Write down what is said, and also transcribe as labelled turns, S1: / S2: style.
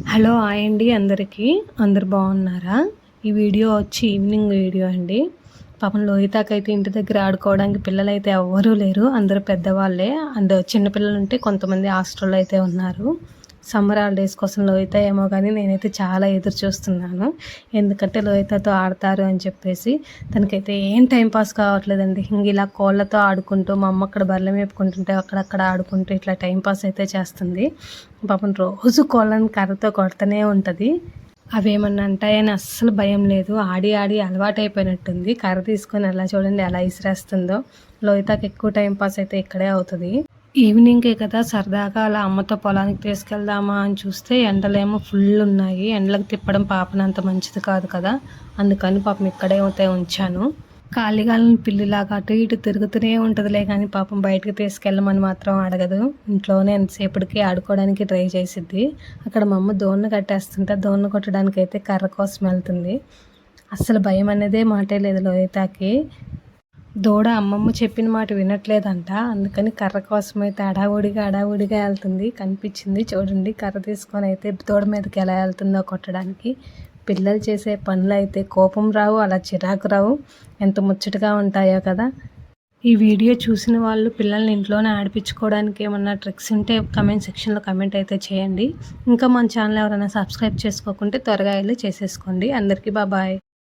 S1: Hello hi అండి అందరికీ. అందరు బాగున్నారా? ఈ వీడియో వచ్చి ఈవినింగ్ వీడియో అండి. పాపం లోహితాకైతే ఇంటి దగ్గర ఆడుకోవడానికి పిల్లలైతే ఎవ్వరూ లేరు. అందరూ పెద్దవాళ్ళే. అండ్ చిన్నపిల్లలు ఉంటే కొంతమంది హాస్టల్లో అయితే ఉన్నారు. సమ్మర్ హాలిడేస్ కోసం లోహిత ఏమో కానీ నేనైతే చాలా ఎదురు చూస్తున్నాను. ఎందుకంటే లోహితతో ఆడతారు అని చెప్పేసి. తనకైతే ఏం టైం పాస్ కావట్లేదండి. ఇంక ఇలా కోళ్ళతో ఆడుకుంటూ మా అమ్మ అక్కడ బర్రెలు మేపుకుంటుంటే అక్కడక్కడ ఆడుకుంటూ ఇట్లా టైం పాస్ అయితే చేస్తుంది. పాపం రోజు కోళ్ళని కర్రతో కొడుతూనే ఉంటుంది. అవేమన్నా అంటాయని అస్సలు భయం లేదు. ఆడి ఆడి అలవాటైపోయినట్టుంది. కర్ర తీసుకొని ఎలా చూడండి ఎలా ఇసిరేస్తుందో. లోహితకి ఎక్కువ టైం పాస్ అయితే ఇక్కడే అవుతుంది. ఈవినింగే కదా సరదాగా అలా అమ్మతో పొలానికి తీసుకెళ్దామా అని చూస్తే ఎండలేమో ఫుల్ ఉన్నాయి. ఎండలకు తిప్పడం పాపని అంత మంచిది కాదు కదా. అందుకని పాపం ఇక్కడే అయితే ఉంచాను. కాలిగాలని పిల్లిలాగా అటు ఇటు తిరుగుతూనే ఉంటుందిలే కానీ పాపం బయటకు తీసుకెళ్ళమని మాత్రం అడగదు. ఇంట్లోనే ఎంతసేపటికి ఆడుకోవడానికి ట్రై చేసిద్ది. అక్కడ మా అమ్మ దోణ్ణి కట్టేస్తుంటే దోణ్ణి కొట్టడానికి అయితే కర్ర కోసం వెళ్తుంది. అస్సలు భయం అనేదే మాటే లేదు లోహితాకి. దూడ అమ్మమ్మ చెప్పిన మాట వినట్లేదంట. అందుకని కర్ర కోసం అయితే అడావుడిగా వెళ్తుంది. కనిపించింది చూడండి. కర్ర తీసుకొని అయితే దూడ మీదకి ఎలా వెళ్తుందో కొట్టడానికి. పిల్లలు చేసే పనులు అయితే కోపం రావు, అలా చిరాకు రావు. ఎంత ముచ్చటగా ఉంటాయో కదా. ఈ వీడియో చూసిన వాళ్ళు పిల్లల్ని ఇంట్లోనే ఆడిపించుకోవడానికి ఏమన్నా ట్రిక్స్ ఉంటే కమెంట్ సెక్షన్లో కమెంట్ అయితే చేయండి. ఇంకా మన ఛానల్ ఎవరైనా సబ్స్క్రైబ్ చేసుకోకుంటే త్వరగా వెళ్ళి చేసేసుకోండి. అందరికీ బాయ్.